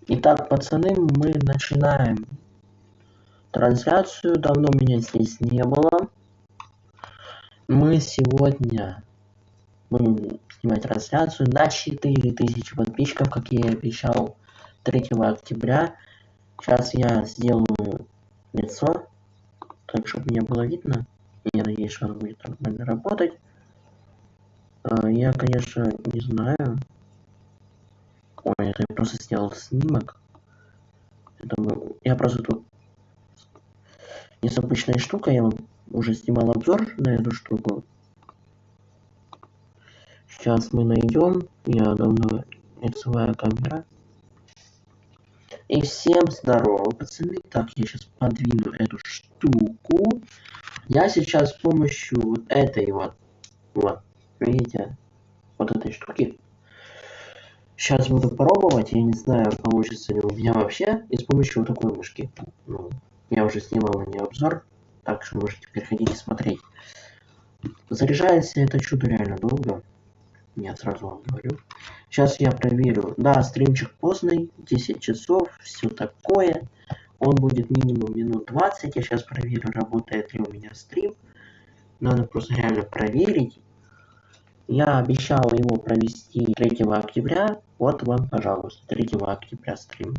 Итак, пацаны, мы начинаем трансляцию. Давно меня здесь не было. Мы сегодня будем снимать трансляцию на 4000 подписчиков, как я и обещал, 3 октября. Сейчас я сделаю лицо, так чтобы мне было видно. Я надеюсь, что оно будет нормально работать. Я, конечно, не знаю. Ой, это я просто сделал снимок. Я просто тут есть обычная штука, я вам уже снимал обзор на эту штуку. Сейчас мы найдем. Я давно лицевая камера. И всем здорово, пацаны. Так, я сейчас подвину эту штуку. Я сейчас с помощью вот этой вот, видите, вот этой штуки. Сейчас буду пробовать, я не знаю, получится ли у меня вообще, и с помощью вот такой мышки. Ну, я уже снимал на нее обзор, так что можете переходить и смотреть. Заряжается это чудо реально долго. Я сразу вам говорю. Сейчас я проверю. Да, стримчик поздний, 10 часов, все такое. Он будет минимум минут 20. Я сейчас проверю, работает ли у меня стрим. Надо просто реально проверить. Я обещал его провести 3 октября. Вот вам, пожалуйста, 3 октября стрим.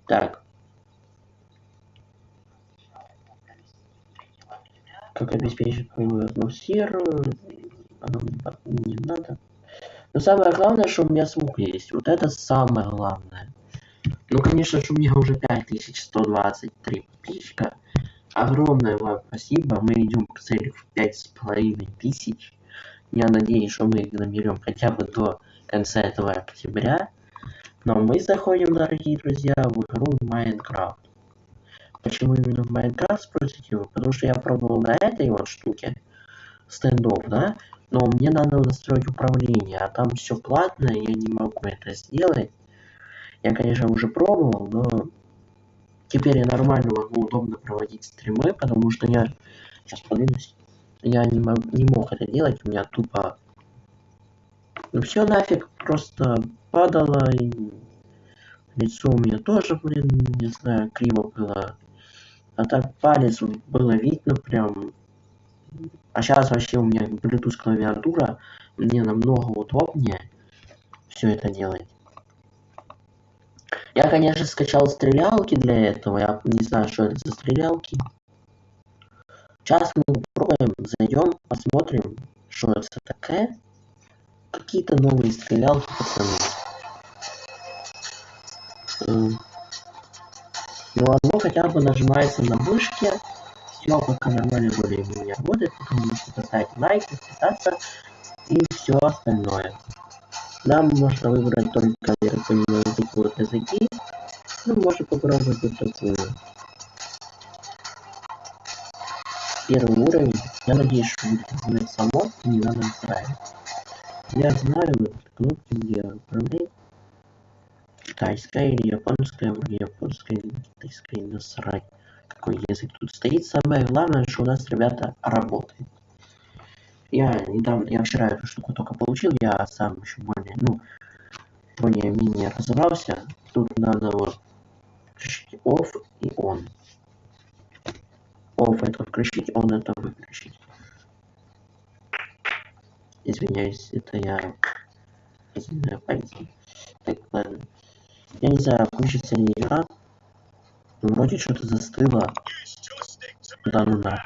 Так. Как обеспечить прямую атмосферу? Оно не надо. Но самое главное, что у меня звук есть. Вот это самое главное. Ну, конечно же, у меня уже 5123 подписчика. Огромное вам спасибо. Мы идем к цели в 5500. Я надеюсь, что мы их наберем хотя бы до конца этого октября. Но мы заходим, дорогие друзья, в игру Майнкрафт. Почему именно в Майнкрафт, спросите вы? Потому что я пробовал на этой вот штуке стендов, да? Но мне надо настроить управление, а там все платное, я не могу это сделать. Я, конечно, уже пробовал, но теперь я нормально могу удобно проводить стримы, потому что я сейчас подвинусь. Я не мог это делать, у меня тупо... Ну все нафиг, просто падало, и лицо у меня тоже, блин, не знаю, криво было. А так палец было видно прям. А сейчас вообще у меня Bluetooth клавиатура, мне намного удобнее все это делать. Я, конечно, скачал стрелялки для этого, я не знаю, что это за стрелялки. Сейчас мы попробуем, зайдем, посмотрим, что это такое. Какие-то новые стрелялки, пацаны. Ну, оно хотя бы нажимается на мышке. Все пока нормально более-менее работает, пока вы можете поставить лайк, подписаться и все остальное. Нам можно выбрать только, я так понимаю, вот такие вот языки. Ну, можно попробовать вот такую. Первый уровень. Я надеюсь, что будет выполнять само и не надо настраивать. Я знаю кнопки, где управлять. Китайская или японская, вроде японская или китайская, насрать. Какой язык тут стоит. Самое главное, что у нас, ребята, работает. Я вчера эту штуку только получил, я сам еще более-менее разобрался. Тут надо вот включить off и on. Off это включить, on это выключить. Извиняюсь, это я разминаю пальцы. Так, ладно. Я не знаю, включится ли игра. Ну, вроде что-то застыло. Да ну на.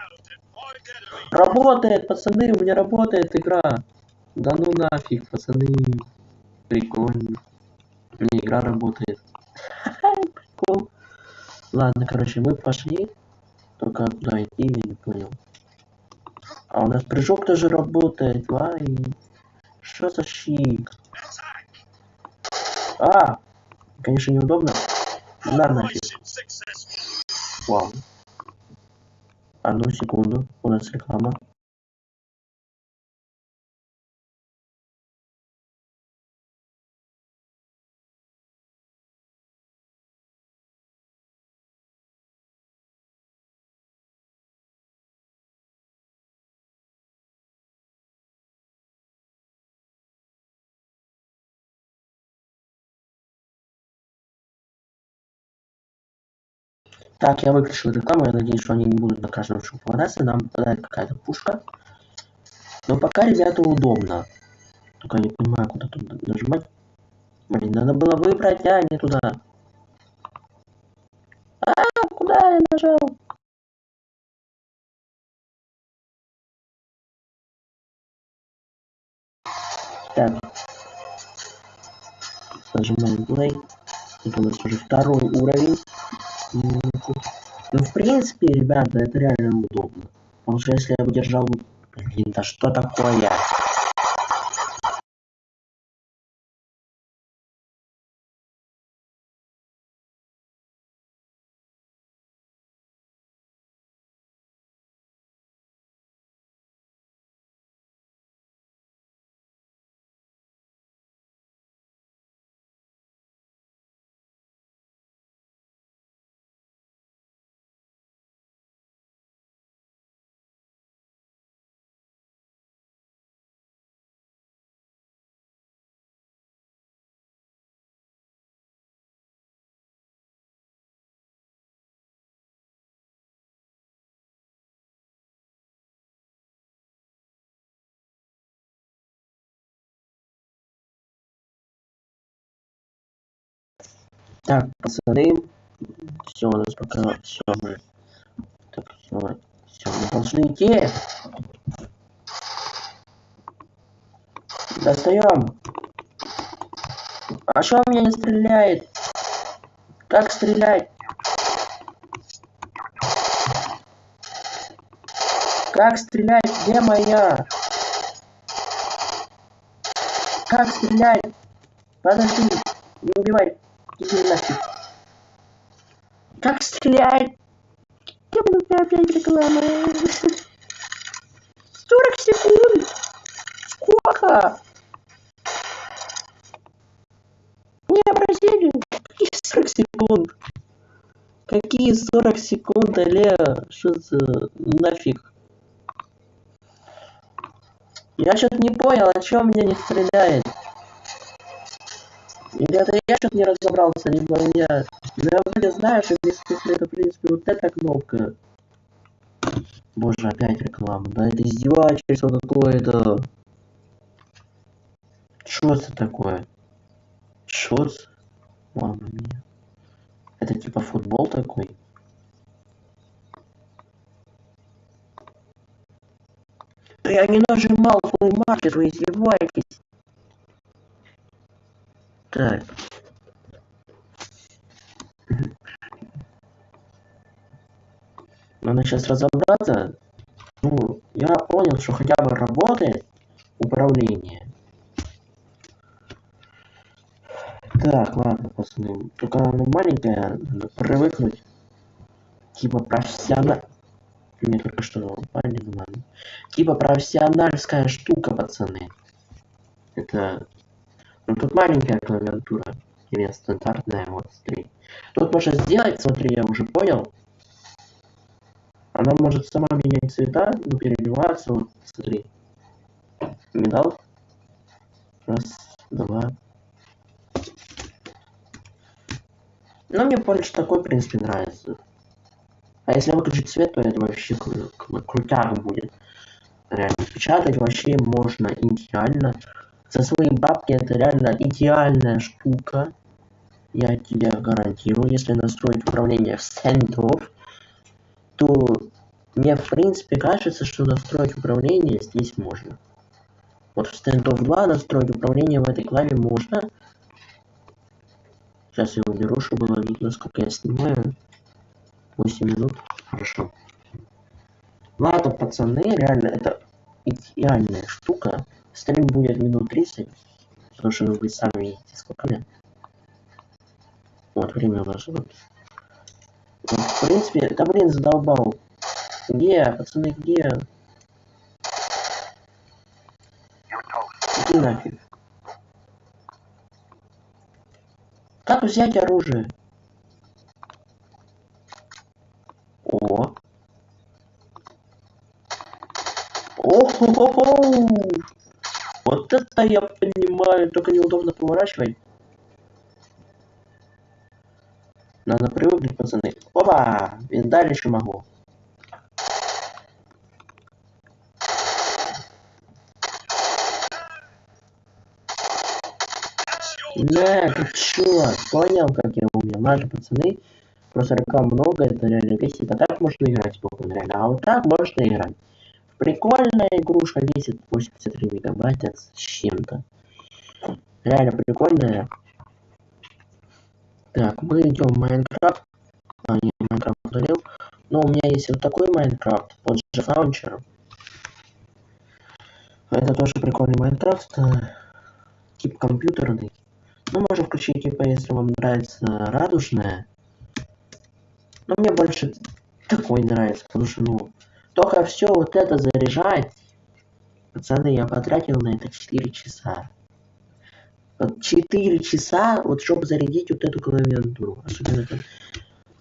Работает, пацаны, у меня работает игра. Да ну нафиг, пацаны. Прикольно. У меня игра работает. Прикол. Ладно, короче, мы пошли. Только куда идти, я не понял. А у нас прыжок тоже работает. Вай. Что за щит? А! Конечно, неудобно. На нафиг. Вау. Одну секунду. У нас реклама. Так, я выключил рекламу, я надеюсь, что они не будут на каждом шоу попадаться, нам попадает какая-то пушка. Но пока, ребята, удобно. Только я не понимаю, куда тут нажимать. Блин, надо было выбрать, а не туда. Куда я нажал? Так. Нажимаем play. Это у нас уже второй уровень. Ну, в принципе, ребята, это реально удобно. Потому что если я бы держал... Блин, да что такое? Так, пацаны, все, у нас пока все мы. Так, все, мы должны идти. Достаем. А что у меня не стреляет? Как стрелять? Как стрелять? Где моя? Как стрелять? Подожди, не убивай. Иди нафиг. Как стрелять? Я буду опять реклама. 40 секунд. Сколько? Не обратили. Какие 40 секунд? Какие 40 секунд, Аля? Что за нафиг? Я что-то не понял, о чем меня не стреляет. Ребята, я что-то не разобрался, либо я... Но я вроде знаю, что если это, в принципе, вот эта кнопка. Боже, опять реклама. Да это издевательство какое-то. Что это такое? Шоц? Мама мия. Это типа футбол такой? Да я не нажимал свой маркер, вы издеваетесь. Так. Надо сейчас разобраться. Ну, я понял, что хотя бы работает управление. Так, ладно, пацаны. Только оно маленькое, надо привыкнуть. Типа профессионально. Мне только что упали, ну ладно. Типа профессиональская штука, пацаны. Это... Ну тут маленькая клавиатура. Или стандартная, вот, смотри. Тут можно сделать, смотри, я уже понял. Она может сама менять цвета, ну, переливаться, вот, смотри. Медал. Раз, два. Но мне больше такой, в принципе, нравится. А если выключить цвет, то это вообще крутяк будет. Реально, печатать вообще можно идеально. За свои бабки это реально идеальная штука. Я тебе гарантирую, если настроить управление стендов, то мне в принципе кажется, что настроить управление здесь можно. Вот в стендов 2 настроить управление в этой клаве можно. Сейчас я уберу, чтобы было видно, сколько я снимаю. 8 минут. Хорошо. Ладно, пацаны, реально, это идеальная штука. Стрим будет минут 30. Потому что вы сами видите, сколько мне. Вот, время у нас вот. Вот, в принципе, да блин, задолбал. Где, пацаны, где? Иди нафиг. Как взять оружие? О. О-хо-хо-хо! Вот это я понимаю, только неудобно поворачивать. Надо привыкнуть, пацаны. Опа! Видали, что могу. Да, ты чё? Понял, как я умею? Наши пацаны. Просто рекам много, это реально весит. А так можно играть спокойно, реально. А вот так можно играть. Прикольная игрушка, весит 83 мегабайта с чем-то. Реально прикольная. Так, мы идем в Майнкрафт. А, нет, Майнкрафт удалил. Но у меня есть вот такой Майнкрафт, вот же Launcher. Это тоже прикольный Майнкрафт. Тип компьютерный. Ну, можно включить, типа, если вам нравится радужная. Но мне больше такой нравится, потому что, ну, только все вот это заряжать. Пацаны, я потратил на это 4 часа. Вот 4 часа, вот чтобы зарядить вот эту клавиатуру. Особенно это.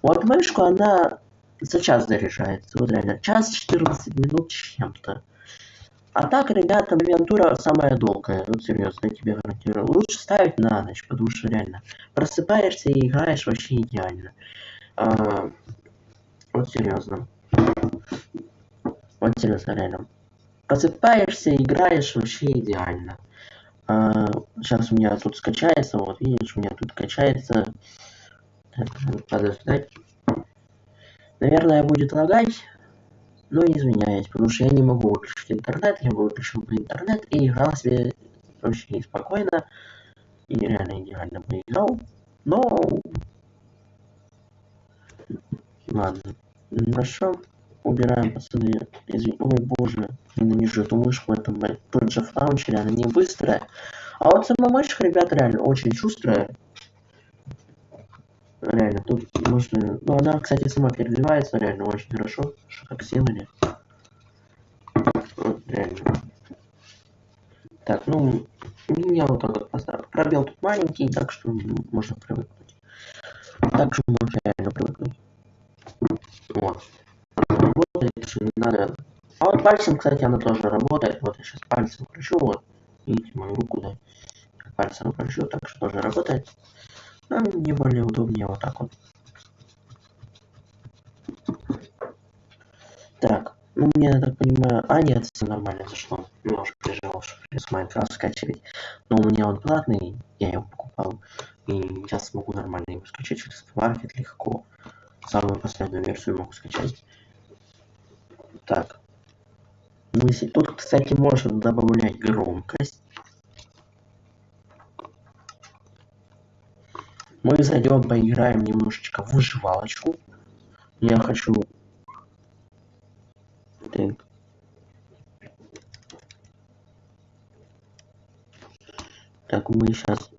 Вот мышку, она за час заряжается. Вот реально, час 14 минут с чем-то. А так, ребята, клавиатура самая долгая. Вот серьезно, я тебе гарантирую. Лучше ставить на ночь, потому что реально просыпаешься и играешь вообще идеально. Вот серьезно. Вот серьезно, реально. Просыпаешься, играешь вообще идеально. Сейчас у меня тут скачается, вот видишь, у меня тут качается. Надо ждать. Наверное, будет лагать, но извиняюсь, потому что я не могу выключить интернет, я выключил бы интернет и играл себе очень спокойно. И реально идеально бы играл. Но ладно. Хорошо. Убираем, пацаны. Ой, боже. Ненавижу эту мышку в этом PNG Launcher, она не быстрая. А вот сама мышка, ребята, реально очень шустрая. Реально, тут можно... Ну, она, кстати, сама переливается, реально очень хорошо. Что как сделали. Вот, реально. Так, ну, я вот так вот поставил. Пробел тут маленький, так что можно привыкнуть. Так что можно реально привыкнуть. Вот. Работает, что не надо. А вот пальцем, кстати, она тоже работает. Вот я сейчас пальцем кручу, вот. Видите мою руку, да? Пальцем кручу, так что тоже работает. Но мне более удобнее вот так вот. Так, ну мне, я так понимаю... А, нет, все нормально зашло. Немножко переживал, что с Майнкрафт скачивать. Но у меня он платный, я его покупал. И сейчас смогу нормально его скачать через маркет легко. Самую последнюю версию могу скачать. Так. Тут, кстати, можно добавлять громкость. Мы зайдем, поиграем немножечко в выживалочку. Я хочу... Так. Так, мы сейчас...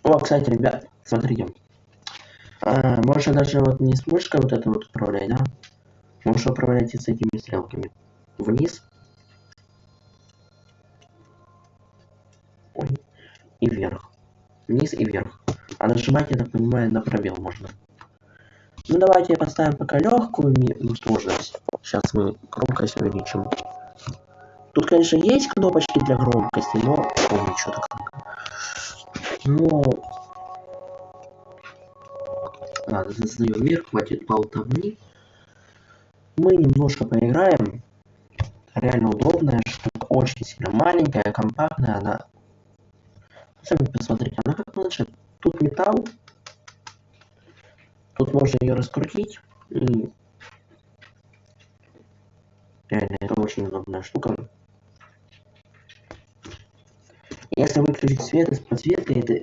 О, кстати, ребят, смотрите. Можно даже вот не с мышкой вот это вот управлять, да? Можно управлять и с этими стрелками. Вниз. Ой. И вверх. Вниз и вверх. А нажимать, я так понимаю, на пробел можно. Ну давайте поставим пока легкую сложность. Сейчас мы громкость увеличим. Тут, конечно, есть кнопочки для громкости, но... Ой, что-то как... Но... Ладно, создаем мир, хватит болтовни. Мы немножко поиграем. Реально удобная штука, очень сильно маленькая, компактная, она... Сами посмотрите, она как планшет. Тут металл. Тут можно ее раскрутить. И... Реально, это очень удобная штука. Если выключить свет с подсветкой, это...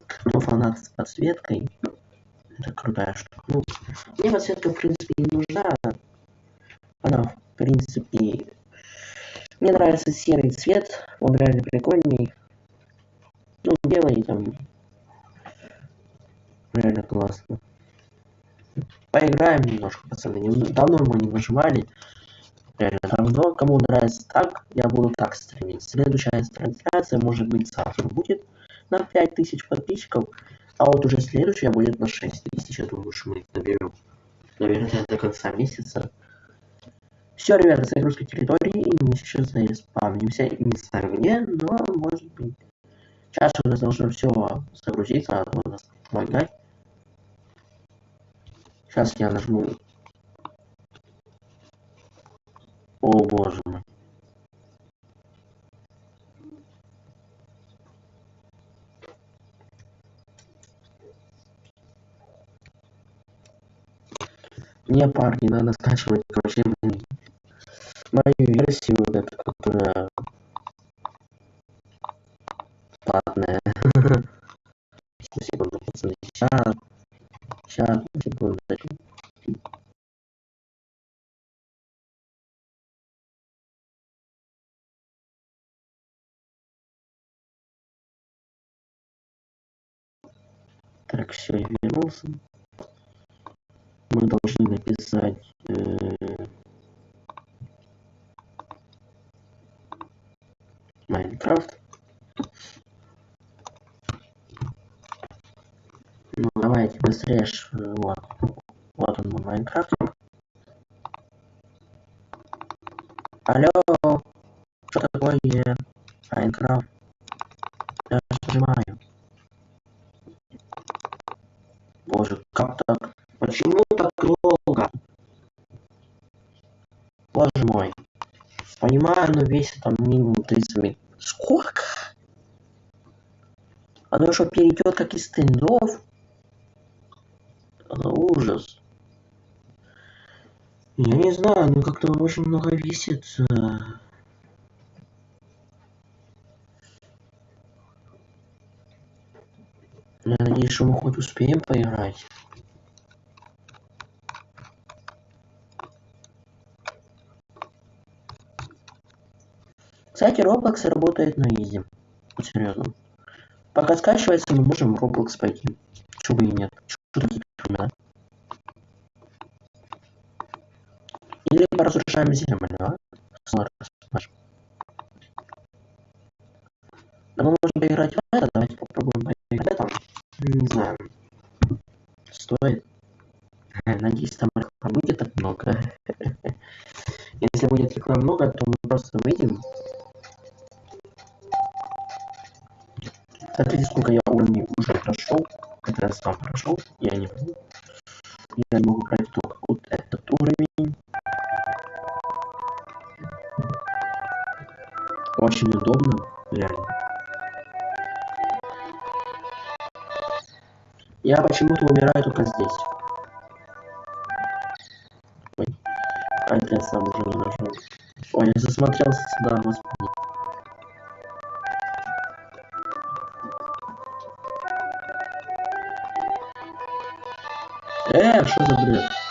Кто фанат с подсветкой, это крутая штука. Ну, мне подсветка, в принципе, не нужна. Она, в принципе... Мне нравится серый цвет, он реально прикольный. Ну, белый там... Реально классно. Поиграем немножко, пацаны. Давно мы не выживали. Реально давно. Кому нравится так, я буду так стримить. Следующая трансляция, может быть, завтра будет на 5000 подписчиков. А вот уже следующая будет на 6000, я думаю, что мы наберем. Наверное, до конца месяца. Все, ребята, загрузка территории, и мы сейчас заспавнимся. Не знаю где, но может быть. Сейчас у нас должно все загрузиться, а то у нас лагать. Сейчас я нажму. О боже мой. Не, парни, надо скачивать вообще мою версию, вот эту, которая платная. Секунду, пацаны. Сейчас, секунду. Так, все, я вернулся. Мы должны написать Майнкрафт. Ну, давайте быстрее. Вот. Вот он, мой Майнкрафт. Алло, что такое Майнкрафт? Я нажимаю. Боже, как так? Почему так долго? Боже мой. Понимаю, но весит там минимум 30 минут. Сколько? Оно что, перейдет как из стендов? Ужас. Я не знаю, ну как-то очень много весит. Я надеюсь, что мы хоть успеем поиграть. Кстати, Roblox работает на изи. Вот серьезно. Пока скачивается, мы можем в Roblox пойти. Чего бы и нет. Что такие времена? Или поразрушаем землю, а? Да мы можем поиграть в это. Давайте попробуем поиграть в это. Не знаю. Стоит. Надеюсь, там реклам будет так много. Если будет реклам много, то мы просто выйдем. Смотрите, сколько я уровней уже прошел. Это я сам прошел. Я не могу. Я могу пройти только вот этот уровень. Очень удобно, реально. Я почему-то умираю только здесь. Ой, а это я сам уже не нашел. Ой, я засмотрелся сюда, господи. Что за бред?